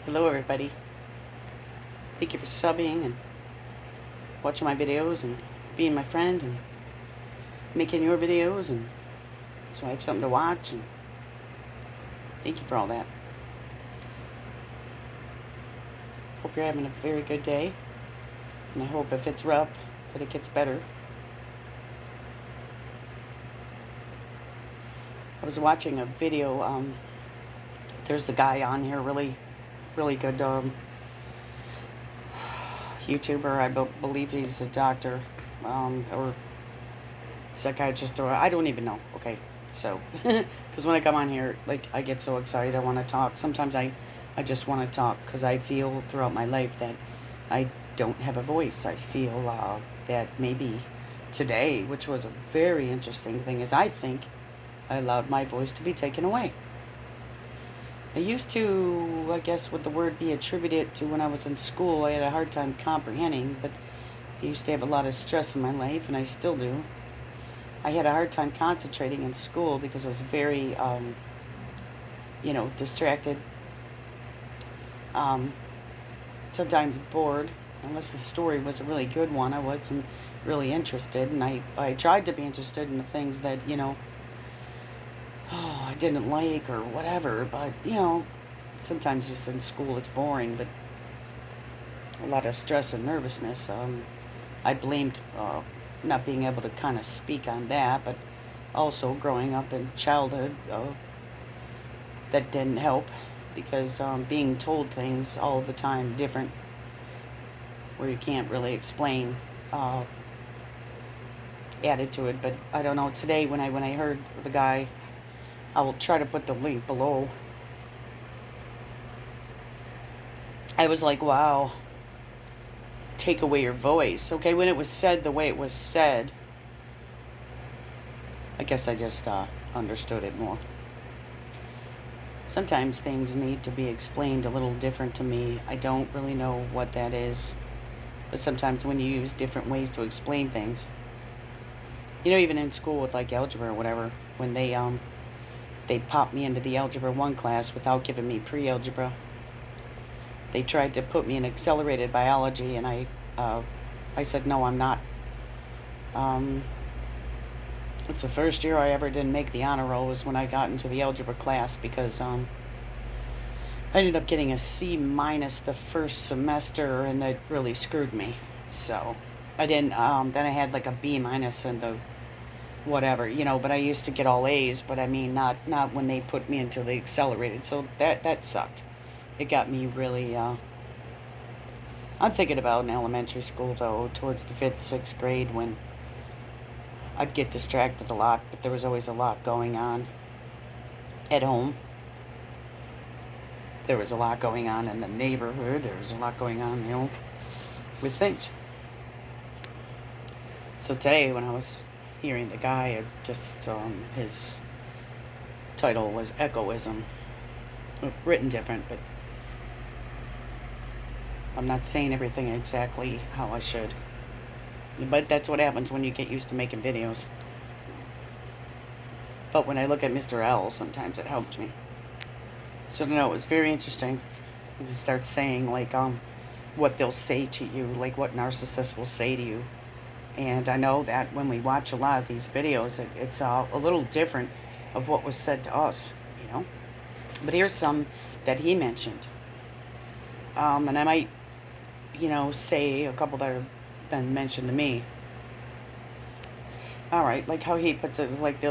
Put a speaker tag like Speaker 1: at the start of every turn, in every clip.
Speaker 1: Hello everybody. Thank you for subbing and watching my videos and being my friend and making your videos, and so I have something to watch, and thank you for all that. Hope you're having a very good day, and I hope if it's rough that it gets better. I was watching a video, there's a guy on here, really good YouTuber. I believe he's a doctor, or psychiatrist, or I don't even know. Okay, so because when I come on here, like, I get so excited, I want to talk. Sometimes I just want to talk because I feel throughout my life that I don't have a voice. I feel that maybe today, which was a very interesting thing, is I think I allowed my voice to be taken away. I used to, I guess, would the word be attributed to when I was in school. I had a hard time comprehending, but I used to have a lot of stress in my life, and I still do. I had a hard time concentrating in school because I was very, distracted, sometimes bored. Unless the story was a really good one, I wasn't really interested, and I tried to be interested in the things that, I didn't like or whatever, but, sometimes just in school it's boring, but a lot of stress and nervousness. I blamed not being able to kind of speak on that, but also growing up in childhood, that didn't help because being told things all the time different, where you can't really explain, added to it. But I don't know, today when I heard the guy, I will try to put the link below, I was like, wow, take away your voice. Okay, when it was said the way it was said, I guess I just understood it more. Sometimes things need to be explained a little different to me. I don't really know what that is, but sometimes when you use different ways to explain things, even in school with like algebra or whatever, when they popped me into the Algebra 1 class without giving me pre-algebra. They tried to put me in accelerated biology, and I said, no, I'm not. It's the first year I ever didn't make the honor roll was when I got into the algebra class, because I ended up getting a C minus the first semester, and it really screwed me. So I didn't, then I had like a B minus in the whatever, but I used to get all A's, but I mean, not when they put me into the accelerated. So that sucked. It got me really, I'm thinking about in elementary school, though, towards the 5th, 6th grade, when I'd get distracted a lot, but there was always a lot going on at home. There was a lot going on in the neighborhood. There was a lot going on, with things. So today, when I was hearing the guy, his title was Egoism. Written different, but I'm not saying everything exactly how I should. But that's what happens when you get used to making videos. But when I look at Mr. L, sometimes it helps me. So, no, it was very interesting. Because he starts saying, like, what they'll say to you, like what narcissists will say to you. And I know that when we watch a lot of these videos, it's a little different of what was said to us, But here's some that he mentioned. And I might, say a couple that have been mentioned to me. All right, like how he puts it, like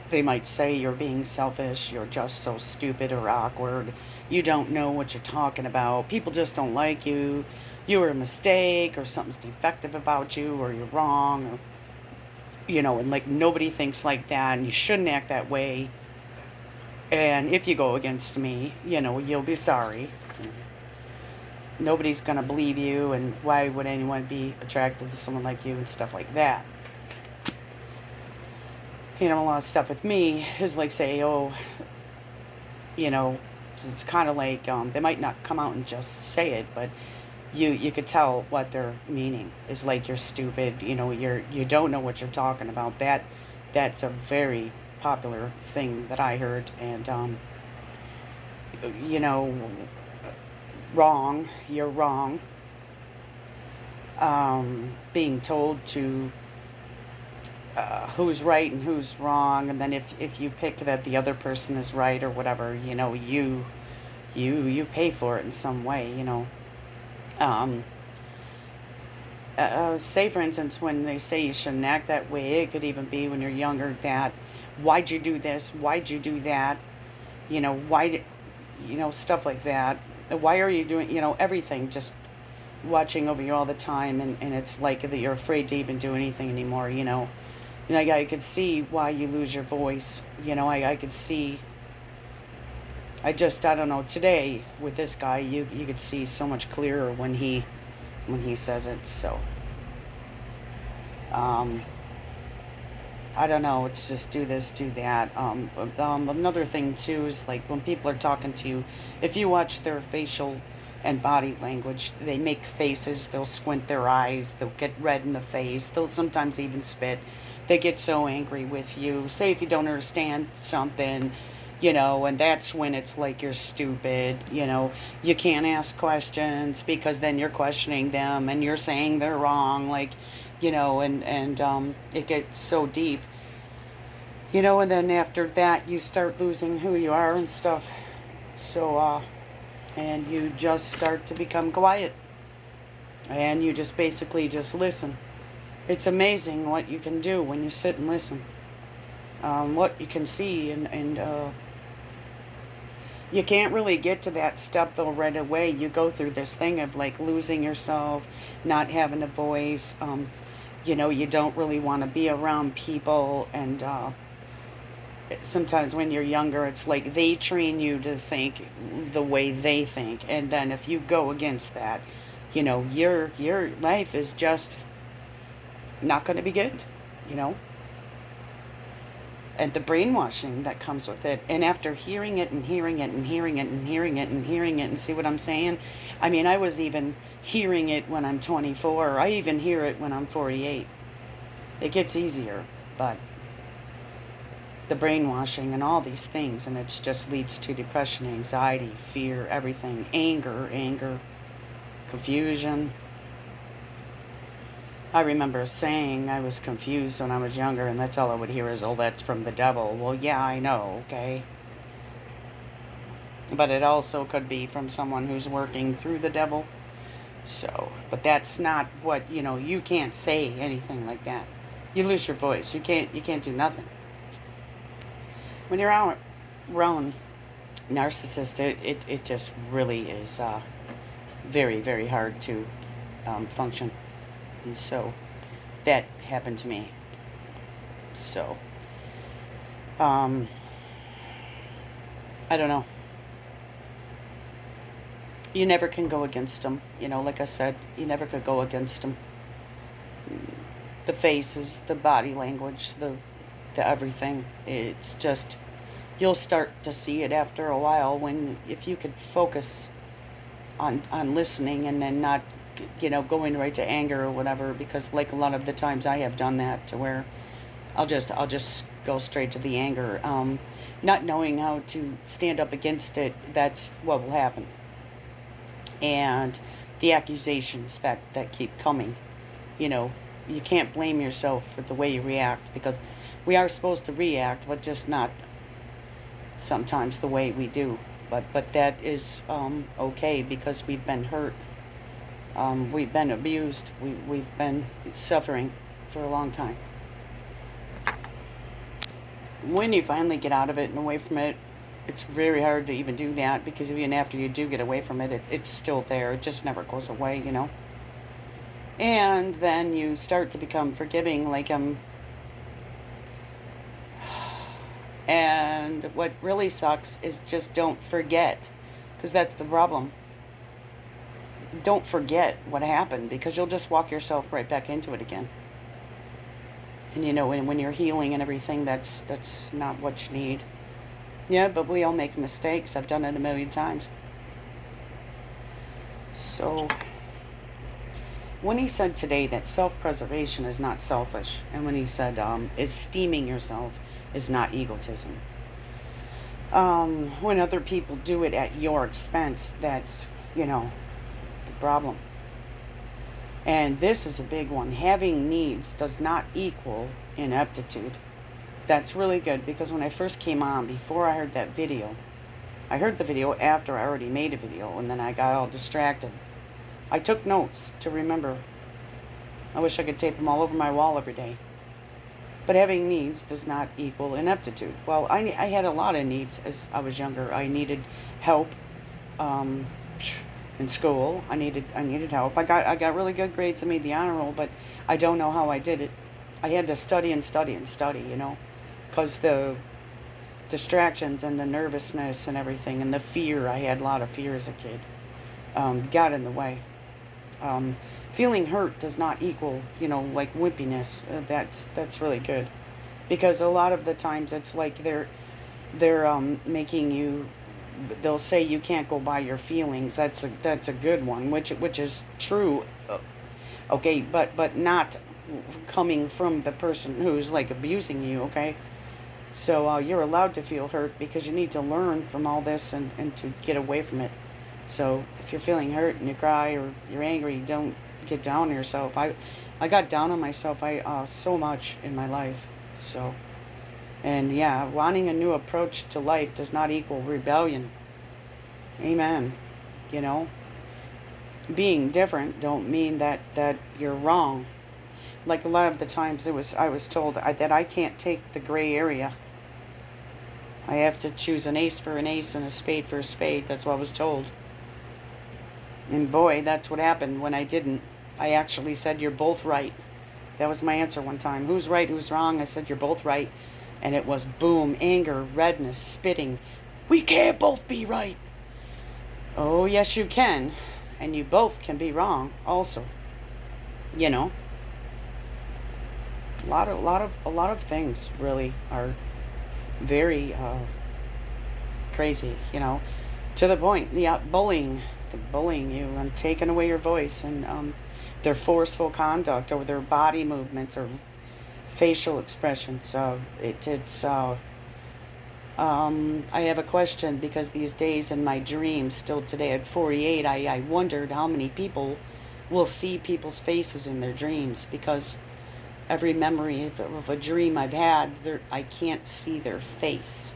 Speaker 1: they might say you're being selfish, you're just so stupid or awkward, you don't know what you're talking about, people just don't like you, you were a mistake, or something's defective about you, or you're wrong, or, and like nobody thinks like that, and you shouldn't act that way, and if you go against me, you'll be sorry. Nobody's gonna believe you, and why would anyone be attracted to someone like you, and stuff like that. A lot of stuff with me is like, say, oh, it's kind of like, they might not come out and just say it, but you could tell what they're meaning. Is like, you're stupid, you don't know what you're talking about. That's a very popular thing that I heard. And wrong, you're wrong. Being told to who's right and who's wrong, and then if you pick that the other person is right or whatever, you pay for it in some way, Um, say for instance, when they say you shouldn't act that way, it could even be when you're younger that why'd you do this? Why'd you do that? Why did, stuff like that. Why are you doing, everything just watching over you all the time, and it's like that you're afraid to even do anything anymore, Like I could see why you lose your voice. I could see. I don't know. Today with this guy, you could see so much clearer when he says it. So, um, I don't know. It's just do this, do that. Another thing too is like when people are talking to you, if you watch their facial and body language, they make faces. They'll squint their eyes. They'll get red in the face. They'll sometimes even spit. They get so angry with you. Say if you don't understand something, and that's when it's like you're stupid. You can't ask questions because then you're questioning them and you're saying they're wrong. Like, and it gets so deep. And then after that, you start losing who you are and stuff. So, and you just start to become quiet. And you just basically just listen. It's amazing what you can do when you sit and listen. What you can see, and you can't really get to that step though right away. You go through this thing of like losing yourself, not having a voice. You don't really want to be around people, and sometimes when you're younger, it's like they train you to think the way they think, and then if you go against that, your life is just not going to be good, you know and the brainwashing that comes with it. And after hearing it and hearing it and hearing it and hearing it and hearing it, and see what I'm saying? I mean, I was even hearing it when I'm 24. I even hear it when I'm 48. It gets easier, but the brainwashing and all these things, and it just leads to depression, anxiety, fear, everything, anger, confusion. I remember saying I was confused when I was younger, and that's all I would hear is, oh, that's from the devil. Well, yeah, I know, okay? But it also could be from someone who's working through the devil. So, but that's not what, you can't say anything like that. You lose your voice. You can't do nothing. When you're out around narcissist, it just really is very, very hard to function. And so that happened to me. So, I don't know. You never can go against them. Like I said, you never could go against them. The faces, the body language, the everything. It's just, you'll start to see it after a while if you could focus on listening and then not going right to anger or whatever, because like a lot of the times I have done that to where I'll just go straight to the anger, not knowing how to stand up against it. That's what will happen. And the accusations that keep coming, you can't blame yourself for the way you react, because we are supposed to react, but just not sometimes the way we do. But that is okay, because we've been hurt. We've been abused. We've been suffering for a long time. When you finally get out of it and away from it, it's very hard to even do that, because even after you do get away from it, it's still there. It just never goes away, And then you start to become forgiving, like and what really sucks is just don't forget, because that's the problem. Don't forget what happened, because you'll just walk yourself right back into it again. And when you're healing and everything, that's not what you need. Yeah, but we all make mistakes. I've done it a million times. So, when he said today that self-preservation is not selfish, and when he said esteeming yourself is not egotism, when other people do it at your expense, that's you know, the problem. And this is a big one. Having needs does not equal ineptitude. That's really good because when I first came on, before I heard that video, I heard the video after I already made a video, and then I got all distracted. I took notes to remember. I wish I could tape them all over my wall every day. But having needs does not equal ineptitude. Well, I had a lot of needs as I was younger. I needed help um, in school. I needed help. I got really good grades. I made the honor roll, but I don't know how I did it. I had to study and study and study, because the distractions and the nervousness and everything and the fear. I had a lot of fear as a kid. Got in the way. Um, Feeling hurt does not equal, like wimpiness. That's really good, because a lot of the times it's like they're making you. They'll say you can't go by your feelings. That's a good one, which is true. Okay, but not coming from the person who's like abusing you. Okay, so you're allowed to feel hurt because you need to learn from all this and to get away from it. So if you're feeling hurt and you cry or you're angry, don't get down on yourself. I got down on myself so much in my life. So, and yeah, wanting a new approach to life does not equal rebellion. Amen. You know, being different don't mean that you're wrong. Like a lot of the times I was told that I can't take the gray area. I have to choose an ace for an ace and a spade for a spade. That's what I was told. And boy, that's what happened when I didn't. I actually said, "You're both right." That was my answer one time. Who's right, who's wrong? I said, "You're both right." And it was boom, anger, redness, spitting. We can't both be right. Oh, yes, you can. And you both can be wrong also. You know, a lot of things really are very crazy, to the point. Yeah, bullying. They're bullying you and taking away your voice, and their forceful conduct or their body movements or facial expressions. I have a question because these days in my dreams, still today at 48, I wondered how many people will see people's faces in their dreams, because every memory of a dream I've had, I can't see their face.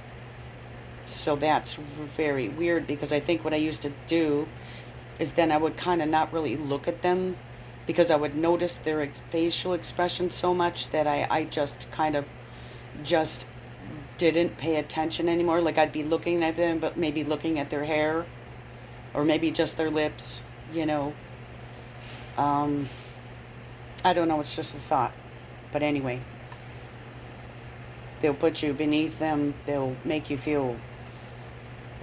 Speaker 1: So that's very weird, because I think what I used to do is then I would kind of not really look at them, because I would notice their facial expression so much that I just kind of just didn't pay attention anymore. Like I'd be looking at them, but maybe looking at their hair or maybe just their lips, you know. Um, I don't know, it's just a thought. But anyway, they'll put you beneath them. They'll make you feel,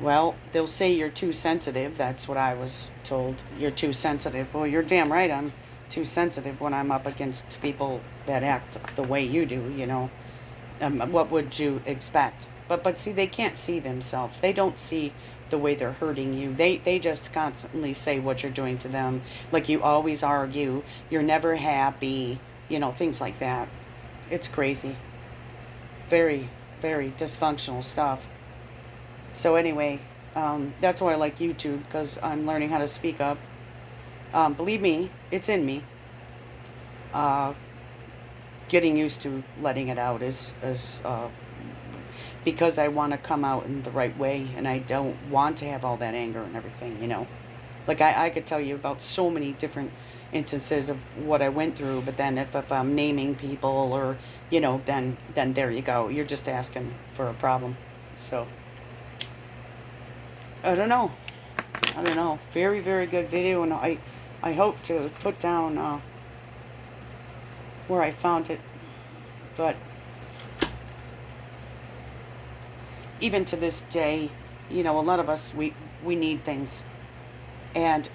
Speaker 1: well, they'll say you're too sensitive. That's what I was told. You're too sensitive. Well, you're damn right I'm too sensitive when I'm up against people that act the way you do. What would you expect? But see, they can't see themselves. They don't see the way they're hurting you. They just constantly say what you're doing to them. Like you always argue. You're never happy. Things like that. It's crazy. Very, very dysfunctional stuff. So anyway, that's why I like YouTube, because I'm learning how to speak up. Believe me, it's in me. Uh, Getting used to letting it out is because I want to come out in the right way, and I don't want to have all that anger and everything. Like I could tell you about so many different instances of what I went through, but then if I'm naming people or, then there you go. You're just asking for a problem. So, I don't know. Very, very good video, and I hope to put down where I found it. But even to this day, a lot of us, we need things. And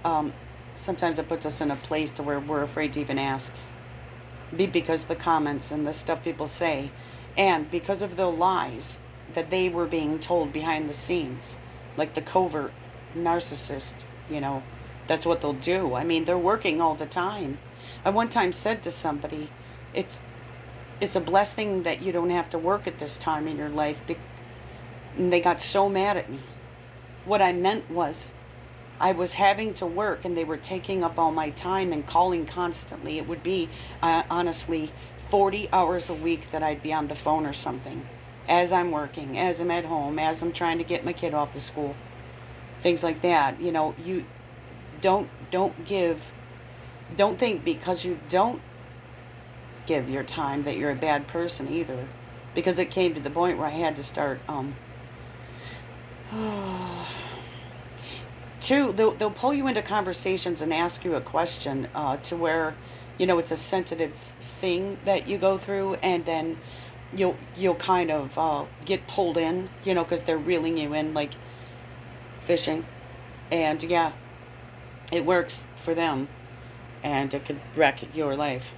Speaker 1: sometimes it puts us in a place to where we're afraid to even ask. Because of the comments and the stuff people say. And because of the lies that they were being told behind the scenes. Like the covert narcissist, that's what they'll do. I mean, they're working all the time. I one time said to somebody, it's a blessing that you don't have to work at this time in your life. And they got so mad at me. What I meant was, I was having to work and they were taking up all my time and calling constantly. It would be, honestly, 40 hours a week that I'd be on the phone or something as I'm working, as I'm at home, as I'm trying to get my kid off to school, things like that. You don't think because you don't give your time that you're a bad person either, because it came to the point where I had to start two, they'll pull you into conversations and ask you a question, to where, it's a sensitive thing that you go through, and then you'll kind of get pulled in, because they're reeling you in like fishing. And yeah, it works for them, and it could wreck your life.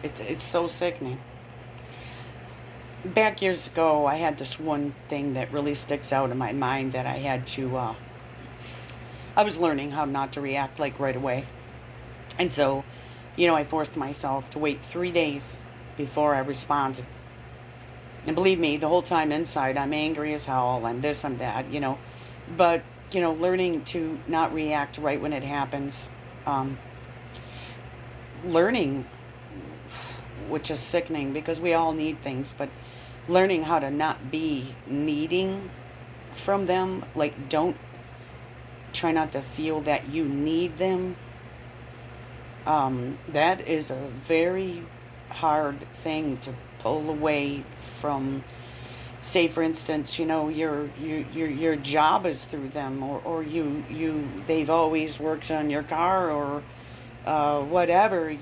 Speaker 1: It's so sickening. Back years ago, I had this one thing that really sticks out in my mind that I had to. I was learning how not to react like right away, and so, I forced myself to wait 3 days before I responded. And believe me, the whole time inside, I'm angry as hell. I'm this, I'm that. But learning to not react right when it happens. Learning, which is sickening because we all need things, but learning how to not be needing from them, like don't try not to feel that you need them. That is a very hard thing to pull away from. Say, for instance, your job is through them, or they've always worked on your car, or whatever.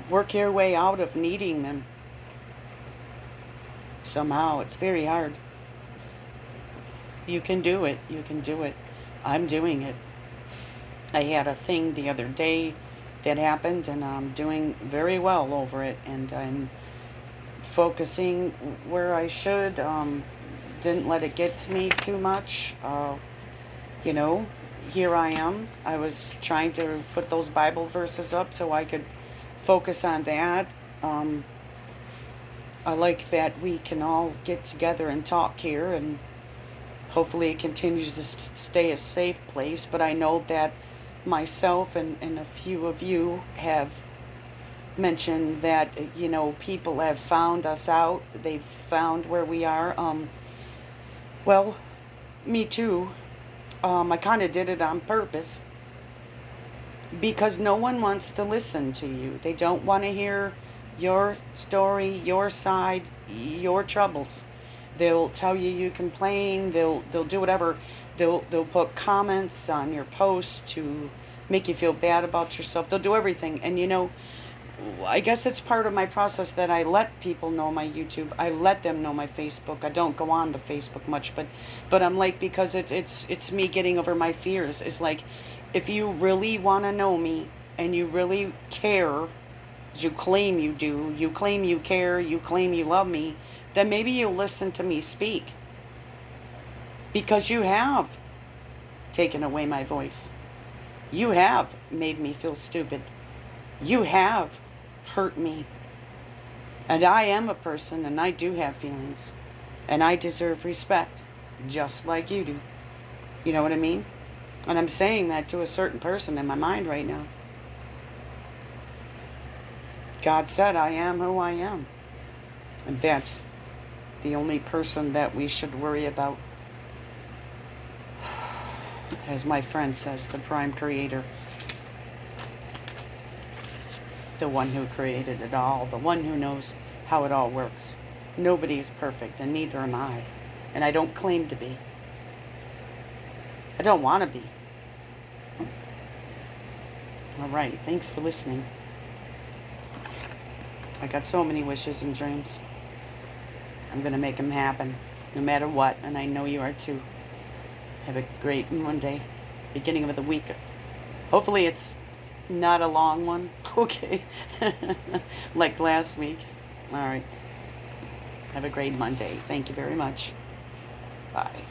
Speaker 1: Work your way out of needing them somehow. It's very hard. You can do it. You can do it. I'm doing it. I had a thing the other day that happened, and I'm doing very well over it, and I'm focusing where I should. Didn't let it get to me too much. Here I am. I was trying to put those Bible verses up so I could focus on that. I like that we can all get together and talk here, and hopefully it continues to stay a safe place. But I know that myself and a few of you have mentioned that, people have found us out. They've found where we are. Well, me too. I kind of did it on purpose because no one wants to listen to you. They don't want to hear your story, your side, your troubles. They'll tell you complain. They'll do whatever. They'll put comments on your posts to make you feel bad about yourself. They'll do everything. And I guess it's part of my process that I let people know my YouTube. I let them know my Facebook. I don't go on the Facebook much, but I'm like, because it's me getting over my fears. It's like, if you really want to know me and you really care, as you claim you do, you claim you care, you claim you love me, then maybe you'll listen to me speak. Because you have taken away my voice. You have made me feel stupid. You have hurt me. And I am a person, and I do have feelings. And I deserve respect, just like you do. You know what I mean? And I'm saying that to a certain person in my mind right now. God said I am who I am. And that's the only person that we should worry about. As my friend says, the prime creator. The one who created it all. The one who knows how it all works. Nobody is perfect, and neither am I. And I don't claim to be. I don't want to be. Alright, thanks for listening. I got so many wishes and dreams. I'm going to make them happen, no matter what, and I know you are too. Have a great Monday, beginning of the week. Hopefully it's not a long one, okay, like last week. Alright, have a great Monday. Thank you very much. Bye.